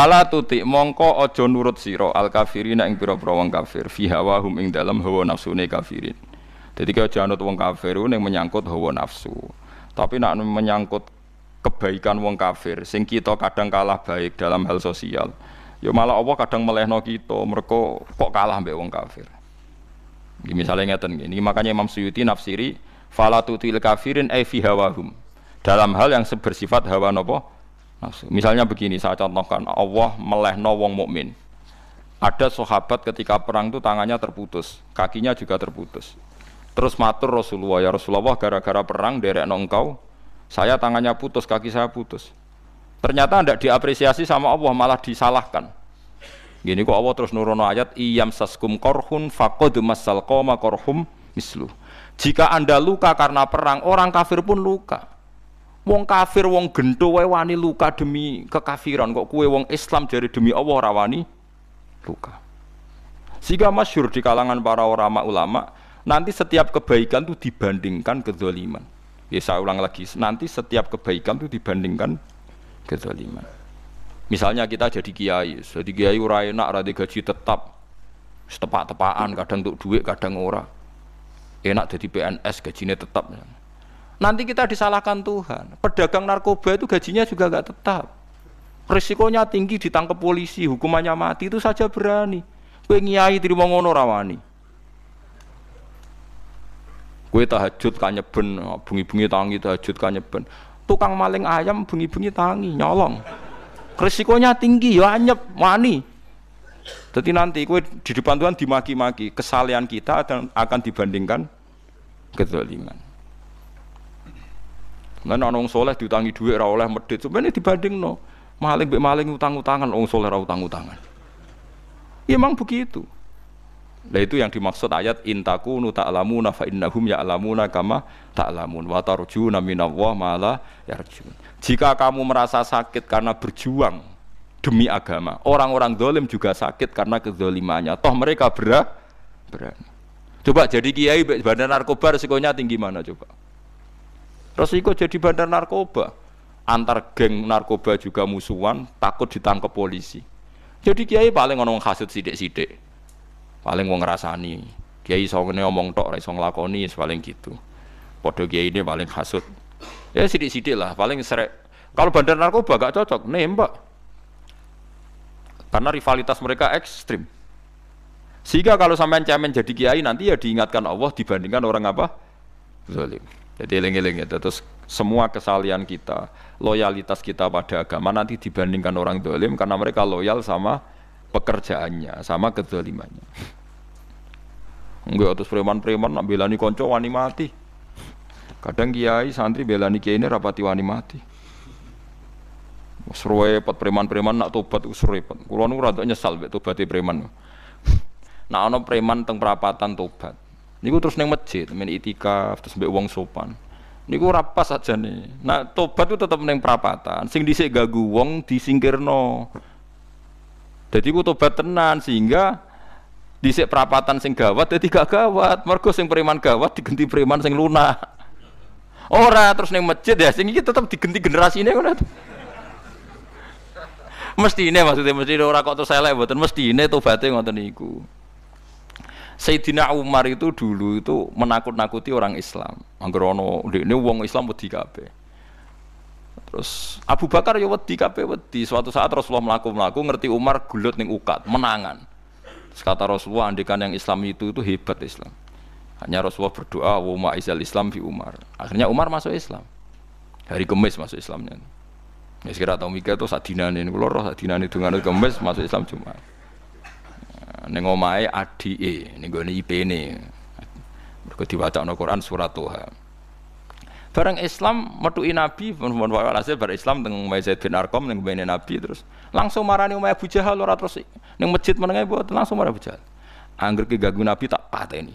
Fala tuti mongko aja nurut sira al kafirina ing pira-pira wong kafir fi hawahum ing dalem hawa nafsune kafirin. Dadi kaya aja anut wong kafir ning menyangkut hawa nafsu. Tapi nek menyangkut kebaikan wong kafir sing kita kadang kalah baik dalam hal sosial. Ya malah Allah kadang melehno kita mergo kok kalah mbek wong kafir. Iki misale ngeten iki makanya Imam Suyuti nafsiri fala tutil kafirin ai fi hawahum. Dalam hal yang bersifat hawa napa? Nafsu. Misalnya begini, saya contohkan, Allah melehno wong mukmin. Ada sahabat ketika perang itu tangannya terputus, kakinya juga terputus. Terus matur Rasulullah, ya Rasulullah gara-gara perang derekno engkau, saya tangannya putus, kaki saya putus. Ternyata tidak diapresiasi sama Allah, malah disalahkan. Gini kok Allah terus nurono ayat iyam saskum korhun faqad masal qoma korhum mislu. Jika Anda luka karena perang, orang kafir pun luka. Wong kafir, wong gento wae wani luka demi kekafiran, kok kue wong Islam jare demi Allah ora wani luka. Sehingga masyhur di kalangan para ulama, nanti setiap kebaikan itu dibandingkan kezaliman. Ya saya ulang lagi, nanti setiap kebaikan itu dibandingkan kezaliman. Misalnya kita jadi kiai ora enak, ora gaji tetap, setepak-tepakan, kadang untuk duit, kadang ora. Enak jadi PNS, gajinya tetap. Nanti kita disalahkan Tuhan. Pedagang narkoba itu gajinya juga enggak tetap. Risikonya tinggi, ditangkap polisi, hukumannya mati, itu saja berani. Kowe nyai trimo ngono ra wani. Kowe tahajud kanyeben, bengi-bengi tangi tahajud kanyeben. Tukang maling ayam bengi-bengi tangi nyolong. Risikonya tinggi ya anyep wani. Jadi nanti kowe di depan Tuhan dimaki-maki, kesalahan kita akan dibandingkan kezaliman. Lan ana wong saleh diutangi dhuwit ora oleh medhit, sampeyan dibandingno. Maling mbek maling utang-utangan, wong saleh ora utang-utangan. Ya memang begitu. Nah itu yang dimaksud ayat intakunu ta'lamuna fa innahum ya'lamuna kama ta'lamun wa tarjuna minallah ma la yarjun. Jika kamu merasa sakit karena berjuang demi agama, orang-orang zalim juga sakit karena kezalimannya. Toh mereka berani. Coba jadi kiai bandar narkoba risikonya tinggi mana coba? Resiko jadi bandar narkoba, antar geng narkoba juga musuhan, takut ditangkap polisi. Jadi kiai paling ono hasud sidik-sidik, paling wong ngrasani. Kiai iso ngene omong tok, ora iso nglakoni, paling gitu. Padha kiai ini paling hasud. Ya sidik-sidik lah, paling serek. Kalau bandar narkoba gak cocok, nembak. Karena rivalitas mereka ekstrim. Sehingga kalau sampean cemen jadi kiai nanti ya diingatkan Allah dibandingkan orang apa? Zalim. Jadi eling-eling ya, terus semua kesalahan kita, loyalitas kita pada agama nanti dibandingkan orang zalim karena mereka loyal sama pekerjaannya, sama kezalimannya. Enggak, terus preman-preman nak belani konco wani mati. Kadang kiai santri belani kiai ini rapati wani mati. Repot preman-preman nak tobat repot. Kulo nu rada nyesal mek tobaté preman. Nak ana preman teng perapatan tobat. Niku terus neng masjid, men itikaf, terus mbek wong sopan. Niku ora pas aja nih. Nah, tobat itu tetap neng perapatan. Sing dhisik gagu wong disingkirno. Dadi ku tobat tenan sehingga dhisik perapatan sing gawat dadi gak gawat. Mergo sing preman gawat diganti preman sing lunak. Ora terus neng masjid ya sing iki tetep diganti generasine ngono. Mestine maksudnya mesti ora kok terus elek mboten mestine tobaté ngoten niku. Sayyidina Umar itu dulu itu menakut-nakuti orang Islam. Angger ana ndekne wong Islam wedi kabeh. Terus Abu Bakar ya wedi kabeh wedi. Suatu saat Rasulullah mlaku-mlaku ngerti Umar gulut ning ukat, menangan. Terus kata Rasulullah andikan yang Islam itu hebat Islam. Hanya Rasulullah berdoa wa ma'izal Islam fi Umar. Akhirnya Umar masuk Islam. Hari Kamis masuk Islamnya. Ya sekira tau mikir to sak dinane kula roh sak dinane dungane Kamis masuk Islam Jumat. Ning omahe adike ning gone IP-ne. Mergo diwacana Quran surat Toha. Bareng Islam metuki Nabi mun walhasil bar Islam teng Zaid bin Arqam ning mbene Nabi terus langsung marani omahe Abu Jahal ora terus ning masjid menenge mboten langsung marani Abu Jahal. Angger ki ganggu Nabi tak pateni.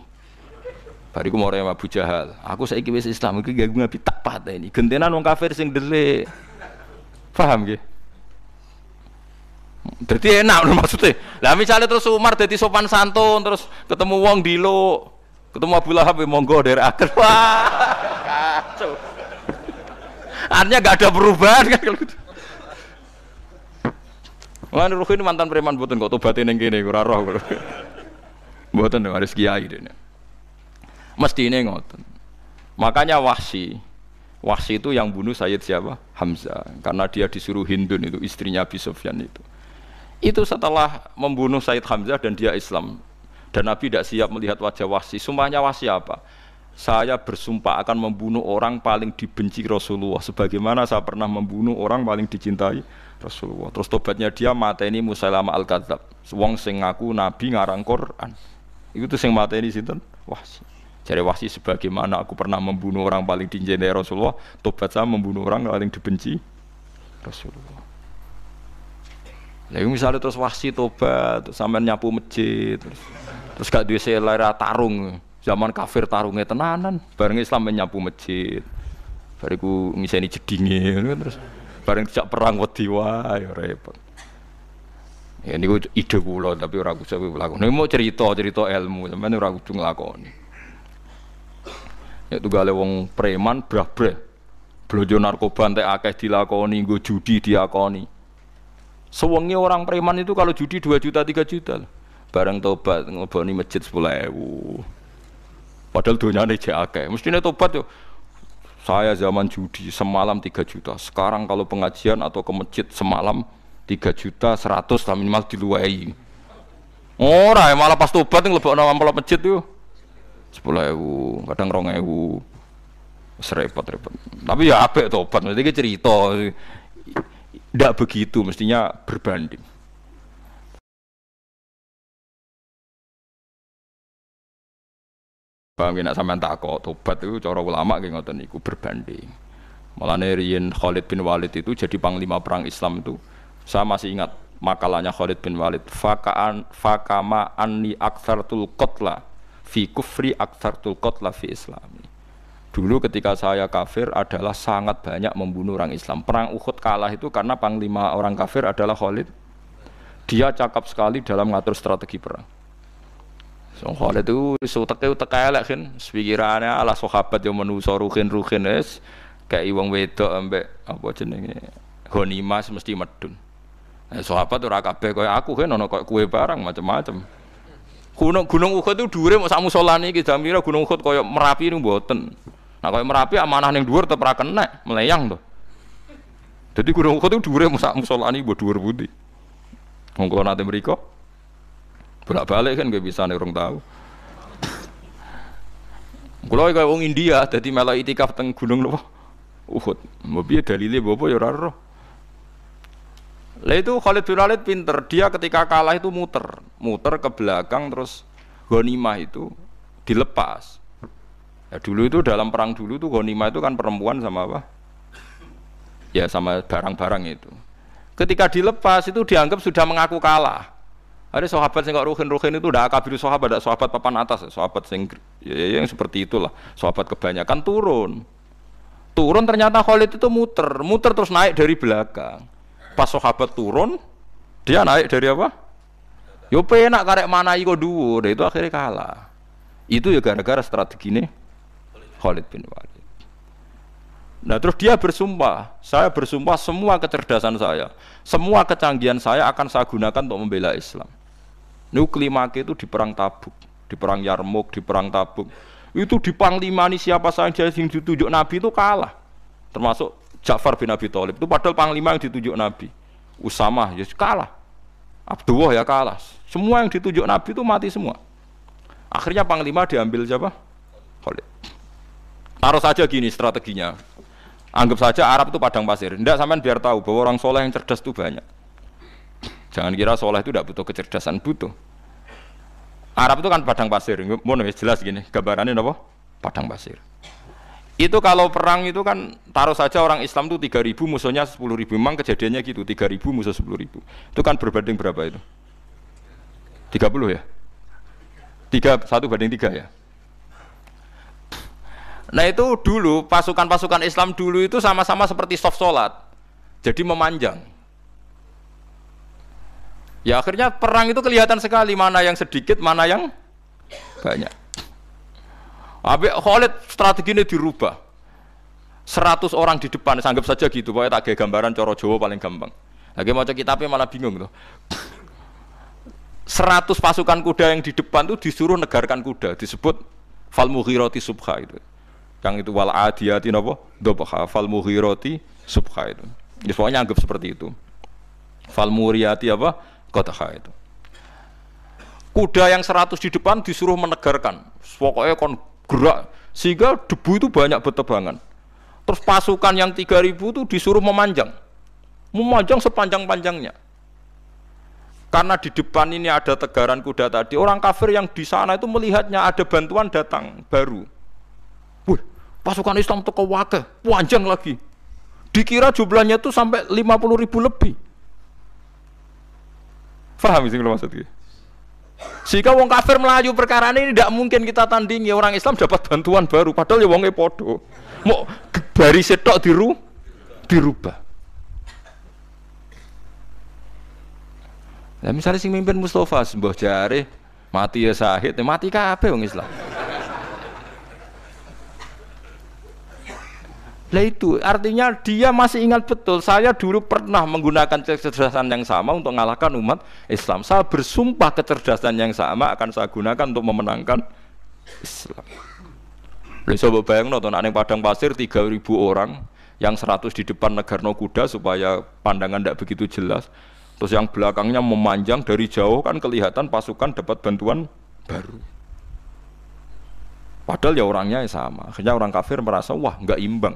Bariku mare Abu Jahal, aku saiki wis Islam iki ganggu Nabi tak pateni. Gentenan wong kafir sing delik. Paham nggih? Dadi enak maksudnya. Lah misalnya terus Umar dadi sopan santun terus ketemu wong dilo, ketemu Abu Lahab monggo daerah akhir. Wah. Kacau. Artinya enggak ada perubahan kan kalau gitu. Lan Ruhin mantan preman mboten kok tobaté ning kene ora roh. Mboten harus kiai dene. Mestine ngoten. Makanya Wahsy itu yang bunuh Sayyid siapa? Hamzah. Karena dia disuruh Hindun itu istrinya Abi Sufyan itu. Itu setelah membunuh Sayyid Hamzah dan dia Islam. Dan Nabi tidak siap melihat wajah Wahsy. Sumpahnya Wahsy apa? Saya bersumpah akan membunuh orang paling dibenci Rasulullah sebagaimana saya pernah membunuh orang paling dicintai Rasulullah. Terus tobatnya dia mateni Musailamah al-Kadzab. Wong sing ngaku Nabi ngarang Quran. Itu tuh sing mateni sinten? Wahsy. Jare Wahsy sebagaimana aku pernah membunuh orang paling dicintai Rasulullah, tobat saya membunuh orang paling dibenci Rasulullah. Lah misalnya terus Wahsy tobat, sampean nyapu masjid, terus gak duwe selera tarung. Zaman kafir tarungnya tenanan, bareng Islam menyapu masjid. Bariku ngiseni jedinge terus bareng dijak perang wedi wae ya repot. Ya niku ide kula tapi ora kudu lakoni. Nek mau cerita ilmu, sampeyan ora kudu nglakoni. Ya tunggale wong preman brah-breh. Blonjo narkoba entek akeh dilakoni, nggo judi diakoni. Sewengi orang preman itu kalau judi 2 juta 3 juta. Bareng tobat ngleboni masjid 10.000. Padahal donyane jek akeh. Mestine tobat yo. Saya zaman judi semalam 3 juta. Sekarang kalau pengajian atau ke masjid semalam 3 juta 100 lah minimal diluwei. Ora malah pas tobat nglebokno amplop masjid yo. 10.000, kadang 2.000. Wis repot-repot. Tapi ya apik tobat, mesti iki cerita. Ndak begitu, mestinya berbanding. Paham nek sampean takok tobat itu cara ulama nggih ngoten niku berbanding. Malane riyen Khalid bin Walid itu jadi panglima perang Islam itu. Saya masih ingat makalahnya Khalid bin Walid, fakama anni aktsartul qatla fi kufri aktsartul qatla fi islami. Dulu ketika saya kafir adalah sangat banyak membunuh orang Islam. Perang Uhud kalah itu karena panglima orang kafir adalah Khalid. Dia cakap sekali dalam mengatur strategi perang. So Khalid itu utek elek kan, pikirannya ala sahabat yang menuso ruhin es kayak wong wedok ambek apa jenenge ghanimah mesti medun. Sahabat ora kabeh kaya aku kan ana kaya kue barang macam-macam. Gunung Uhud itu dhuwure mok sak musolane iki jamira Gunung Uhud kaya Merapi niku mboten. Nah kaya Merapi amanah ning dhuwur tetep ra kenek, meleyang to. Dadi Gunung Uhud itu dhuwure mok sak musolane mbok dhuwur pundi. Wong kula nate mriko bolak-balik kan gak bisa nih orang tahu. Kalau kayak orang India, jadi malah itikaf teng gunung loh, Uhud. Mobil dalilnya bobo ya raro. Lah itu Khalid bin Walid pinter, dia ketika kalah itu muter ke belakang terus ghanimah itu dilepas. Ya, dulu itu dalam perang dulu tuh ghanimah itu kan perempuan sama apa? Ya sama barang-barang itu. Ketika dilepas itu dianggap sudah mengaku kalah. Ada sahabat yang kok ruhin itu udah akabiru sahabat, ada sahabat papan atas, sahabat yang seperti itulah, sahabat kebanyakan turun ternyata Khalid itu muter terus naik dari belakang. Pas sahabat turun, dia naik dari apa? Yo penak karek manai kok dhuwur, itu akhirnya kalah. Itu ya gara-gara strategi ini Khalid bin Walid. Nah terus dia bersumpah, saya bersumpah semua kecerdasan saya, semua kecanggihan saya akan saya gunakan untuk membela Islam. Nuklimake itu di perang Tabuk, di perang Yarmouk, di perang Tabuk. Itu di panglimani siapa saja yang ditunjuk Nabi itu kalah. Termasuk Ja'far bin Abi Thalib itu padahal panglima yang ditunjuk Nabi. Usamah ya kalah. Abdullah ya kalah. Semua yang ditunjuk Nabi itu mati semua. Akhirnya panglima diambil siapa? Khalid. Taruh saja gini strateginya. Anggap saja Arab itu padang pasir. Tidak sampean biar tahu bahwa orang soleh yang cerdas itu banyak. Jangan kira soleh itu tidak butuh kecerdasan, butuh. Arab itu kan padang pasir. Mau jelas gini, gambarannya apa? Padang pasir. Itu kalau perang itu kan taruh saja orang Islam itu 3.000 musuhnya 10.000. Memang kejadiannya gitu, 3.000 musuh 10.000. Itu kan berbanding berapa itu? 30 ya? 1:3 ya? Nah itu dulu pasukan-pasukan Islam dulu itu sama-sama seperti soft sholat, jadi memanjang. Ya akhirnya perang itu kelihatan sekali mana yang sedikit, mana yang banyak. Habis Khalid strateginya dirubah. 100 orang di depan, anggap saja gitu, pokoknya tak kayak gambaran coro Jawa paling gampang. Lagi maca kitabnya malah bingung tuh. 100 pasukan kuda yang di depan tuh disuruh negarkan kuda, disebut fal mughirati subha itu. Yang itu wal adiyati napa? Dhabha fal mughirati subha itu. Ya pokoknya anggap seperti itu. Fal muriyati apa? Qadha itu. Kuda yang 100 di depan disuruh menegarkan. Pokoknya kon gerak sehingga debu itu banyak bertebangan. Terus pasukan yang 3000 itu disuruh memanjang. Memanjang sepanjang-panjangnya. Karena di depan ini ada tegaran kuda tadi, orang kafir yang di sana itu melihatnya ada bantuan datang baru. Wih, pasukan Islam teko wakeh, panjang lagi. Dikira jumlahnya itu sampai 50.000 lebih. Faham sih kalau maksudnya? Sehingga wong kafir melayu perkara ini tidak mungkin kita tandingi, orang Islam dapat bantuan baru, padahal ya wongnya podo. Mau baris setok dirubah. Nah, misalnya sing mimpin Mustafa mbah jare mati ya syahid, mati kabeh wong Islam. Lah itu artinya dia masih ingat betul, saya dulu pernah menggunakan kecerdasan yang sama untuk mengalahkan umat Islam. Saya bersumpah kecerdasan yang sama akan saya gunakan untuk memenangkan Islam. Lha coba bayangno to nek padang pasir 3000 orang yang 100 di depan negarno kuda supaya pandangan tidak begitu jelas. Terus yang belakangnya memanjang dari jauh kan kelihatan pasukan dapat bantuan baru. Padahal ya orangnya sama. Akhirnya orang kafir merasa wah nggak imbang.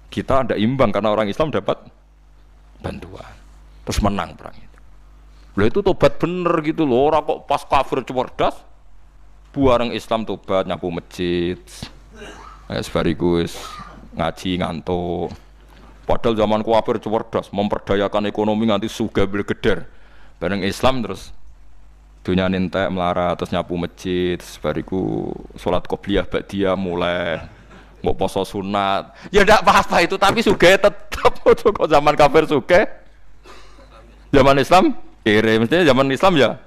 Kita ada imbang karena orang Islam dapat bantuan. Terus menang perang itu. Lah itu tobat bener gitu loh. Orang kok pas kafir cerdas, buareng Islam tobat nyapu masjid. Sebarigus ngaji ngantuk. Padahal zaman kafir cerdas, memperdayakan ekonomi nganti sugih bergeder. Bareng Islam terus dunia entek melarat, terus nyapu masjid, sebariku sholat qobliyah ba'diyah mulai mau poso sunat. Ya ndak apa-apa itu, tapi sugih tetap. Kok zaman kafir sugih, zaman Islam kere, mestinya zaman Islam ya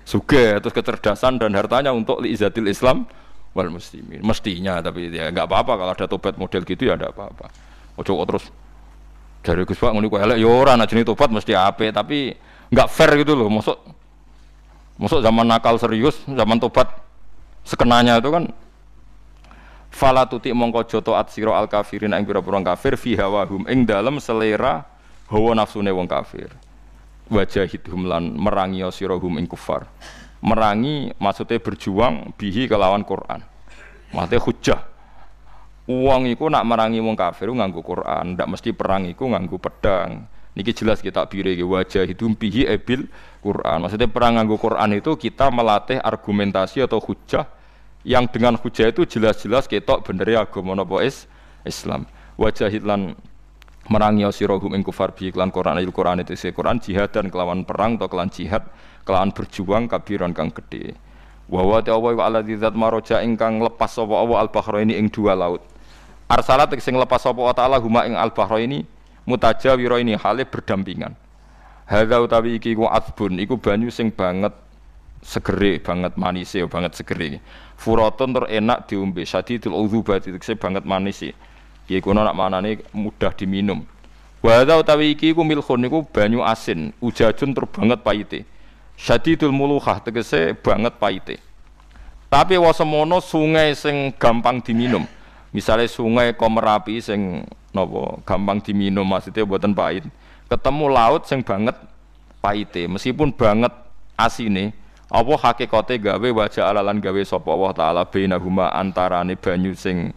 sugih, terus kecerdasan dan hartanya untuk liizatil Islam wal muslimin. Mestinya, tapi ya nggak apa-apa kalau ada tobat model gitu ya ndak apa-apa. Ojo kok terus dari Gus Pak ngono kok elek ya ora ana jenenge tobat mesti apik, tapi enggak fair gitu loh. Mosok zaman nakal serius, zaman tobat sekenanya itu kan fala tuti mongko joto at sira al kafirin ing pira-pira kafir fi hawahum ing dalem selera hawa nafsune wong kafir. Wajahidhum lan merangi sira hum ing kufar. Merangi maksudnya berjuang bihi kelawan Quran. Maksudnya hujjah. Uang iku nak merangi wong kafir nganggo Quran, ndak mesti perang iku nganggo pedang. Niki jelas kita bire iki wajah itu bihi ebil Quran. Maksudnya perang nganggo Quran itu kita melatih argumentasi atau hujah yang dengan hujah itu jelas-jelas ketok benere agama napa Islam. Wajahid lan merangi sira hum ing kufar bihi lan Quran itu Quran jihad dan kelawan perang atau kelawan jihad, kelawan berjuang kabiran kang gedhe. Wa wa ta'ala wa alladzi zat maroja ingkang lepas sapa Allah al-bahraini ing dua laut. Arsalat sing lepas sapa ta'ala huma ing al-bahraini mutajawira ini hale berdampingan. Hadza utawi iki ku asbun iku banyu sing banget segere, banget manise, banget segere. Furatun tur enak diombe, sadidul udzubati tekse banget manise. Iki kono nak manane mudah diminum. Wa hadza utawi iki ku milkhun niku banyu asin, ujajun tur banget pahite. Syadidul mulukhah tegese banget pahite. Tapi wasemono sungai sing gampang diminum. Misalnya sungai Komerapi sing napa gampang diminum maksudnya mboten pahit. Ketemu laut sing banget pahite, meskipun banget asine, apa hakikate gawe wajah alalan gawe sapa Allah taala bainahuma antarane banyu sing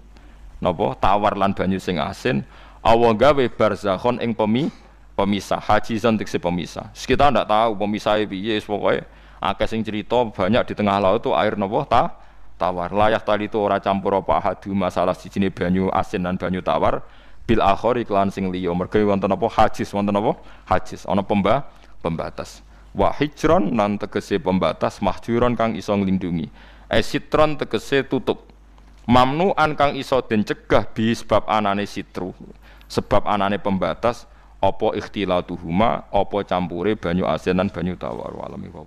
napa tawar lan banyu sing asin, Allah gawe barzakhon ing pemisah, hajizan tekse pemisah. Kita ndak tahu pemisahnya piye, pokoke akeh sing cerita banyak di tengah laut itu air napa tawar. Layak tali itu ora campur apa hadu masalah sijine banyu asin dan banyu tawar bil akhir iklan sing liya. Mergo wonten apa hajiz, wonten apa hajiz, ana pembatas. Wa hijron nan tegese pembatas, mahjuron kang iso nglindungi. Sitron tegese tutup. Mamnuan kang iso den cegah bi sebab anane sitru. Sebab anane pembatas apa ikhtilatuhuma, apa campure banyu asin lan banyu tawar. Walami wa